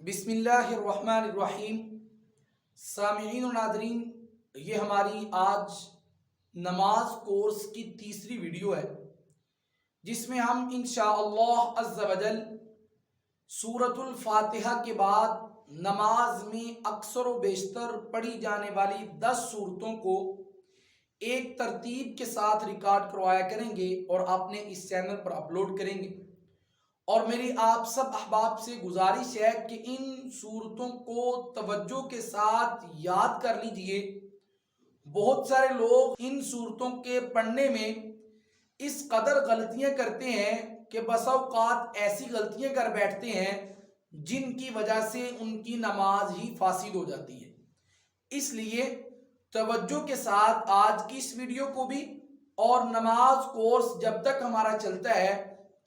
بسم اللہ الرحمن الرحیم۔ سامعین و ناظرین، یہ ہماری آج نماز کورس کی تیسری ویڈیو ہے جس میں ہم انشاءاللہ عز و جل سورۃ الفاتحہ کے بعد نماز میں اکثر و بیشتر پڑھی جانے والی 10 سورتوں کو ایک ترتیب کے ساتھ ریکارڈ کروایا کریں گے اور اپنے اس چینل پر اپلوڈ کریں گے۔ اور میری آپ سب احباب سے گزارش ہے کہ ان صورتوں کو توجہ کے ساتھ یاد کر لیجئے۔ بہت سارے لوگ ان صورتوں کے پڑھنے میں اس قدر غلطیاں کرتے ہیں کہ بسا اوقات ایسی غلطیاں کر بیٹھتے ہیں جن کی وجہ سے ان کی نماز ہی فاسد ہو جاتی ہے۔ اس لیے توجہ کے ساتھ آج کی اس ویڈیو کو بھی اور نماز کورس جب تک ہمارا چلتا ہے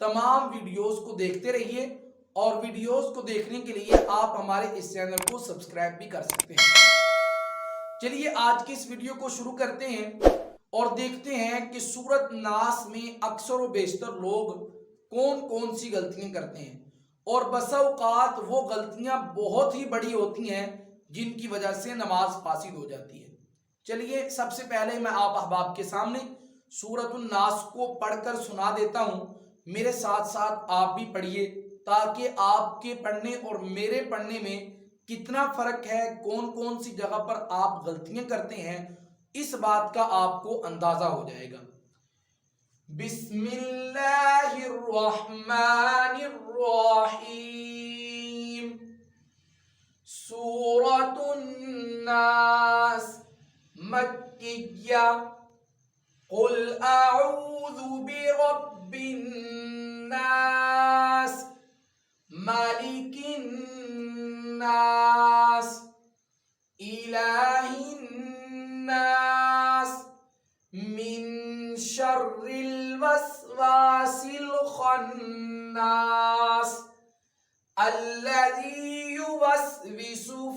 تمام ویڈیوز کو دیکھتے رہیے، اور ویڈیوز کو دیکھنے کے لیے آپ ہمارے اس چینل کو سبسکرائب بھی کر سکتے ہیں۔ چلیے آج کی اس ویڈیو کو شروع کرتے ہیں اور دیکھتے ہیں کہ سورۃ ناس میں اکثر و بیشتر لوگ کون کون سی غلطیاں کرتے ہیں، اور بسا اوقات وہ غلطیاں بہت ہی بڑی ہوتی ہیں جن کی وجہ سے نماز فاسد ہو جاتی ہے۔ چلیے سب سے پہلے میں آپ احباب کے سامنے سورۃ الناس کو پڑھ کر سنا دیتا ہوں، میرے ساتھ ساتھ آپ بھی پڑھیے تاکہ آپ کے پڑھنے اور میرے پڑھنے میں کتنا فرق ہے، کون کون سی جگہ پر آپ غلطیاں کرتے ہیں، اس بات کا آپ کو اندازہ ہو جائے گا۔ بسم اللہ الرحمن الرحیم۔ سورۃ الناس مکیہ۔ قل اعوذ برب الناس مالک الناس الہ الناس من شر الوسواس الخناس الذی یوسوس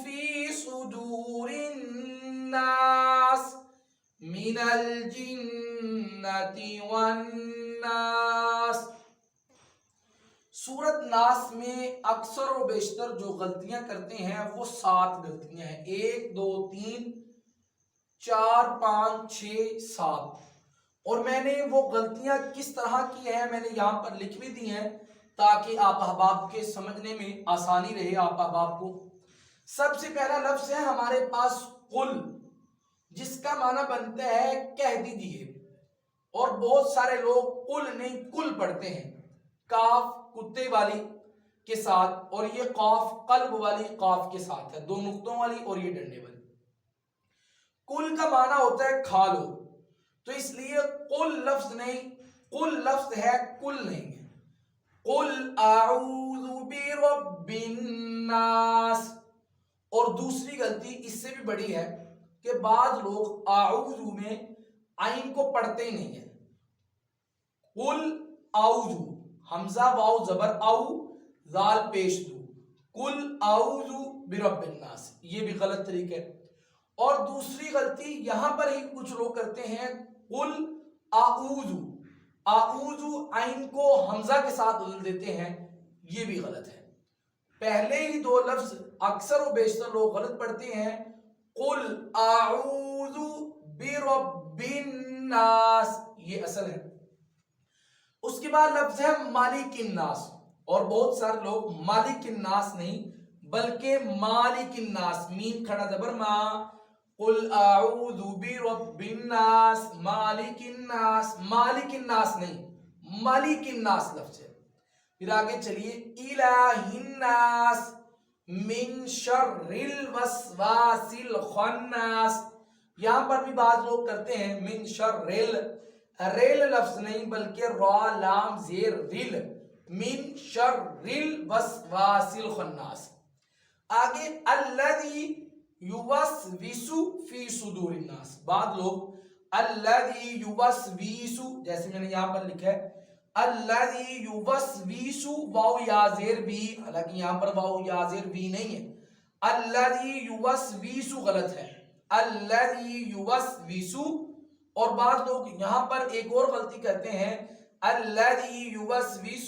فی صدور الناس من الجنۃ والناس۔ سورۃ ناس میں اکثر و بیشتر جو غلطیاں کرتے ہیں وہ 7 غلطیاں ہیں، 1 2 3 4 5 6 7، اور میں نے وہ غلطیاں کس طرح کی ہیں میں نے یہاں پر لکھ بھی دی ہیں تاکہ آپ احباب کے سمجھنے میں آسانی رہے آپ احباب کو۔ سب سے پہلا لفظ ہے ہمارے پاس قل، جس کا معنی بنتا ہے کہہ دیجئے، اور بہت سارے لوگ قل نہیں کل پڑھتے ہیں، کاف کتے والی کے ساتھ اور یہ قاف قلب والی قاف کے ساتھ ہے، 2 نقطوں والی اور یہ ڈنڈے والی۔ کل کا معنی ہوتا ہے کھا لو، تو اس لیے قل لفظ نہیں، قل لفظ ہے کل نہیں ہے۔ قل اعوذ برب الناس۔ اور دوسری غلطی اس سے بھی بڑی ہے کہ بعض لوگ اعوذ میں عین کو پڑھتے ہی نہیں ہیں۔ قل اعوذ، حمزہ واو زبر او زال پیش دو، قل اعوذ برب الناس، یہ بھی غلط طریقہ ہے۔ اور دوسری غلطی یہاں پر ہی کچھ لوگ کرتے ہیں، قل اعوذ، اعوذ عین کو حمزہ کے ساتھ بدل دیتے ہیں، یہ بھی غلط ہے۔ پہلے ہی 2 لفظ اکثر و بیشتر لوگ غلط پڑھتے ہیں، قل اعوذ برب الناس، یہ اصل ہے۔ اس کے بعد لفظ ہے مالک الناس، اور بہت سارے لوگ مالک الناس نہیں بلکہ مالک الناس، میم کھڑا زبر ما، قل اعوذ برب الناس مالک الناس، مالک الناس نہیں مالک الناس لفظ ہے۔ پھر آگے چلیے الہ الناس من شر الوسواس الخناس، یہاں پر بھی بعض لوگ کرتے ہیں من شر ریل لفظ نہیں بلکہ را لام زیر ریل، من شر الوسواس الخناس۔ آگے الذی یوسوس فی صدور الناس، بعض لوگ الذی یوسوس، جیسے میں نے یہاں پر لکھا ہے الذی یوسوس واو یا زیر بھی، حالانکہ یہاں پر واو یا زیر بھی نہیں ہے، الذی یوسوس غلط ہے، الذی یوسوس۔ اور بعض لوگ یہاں پر ایک اور غلطی کرتے ہیں، الذی یوسوس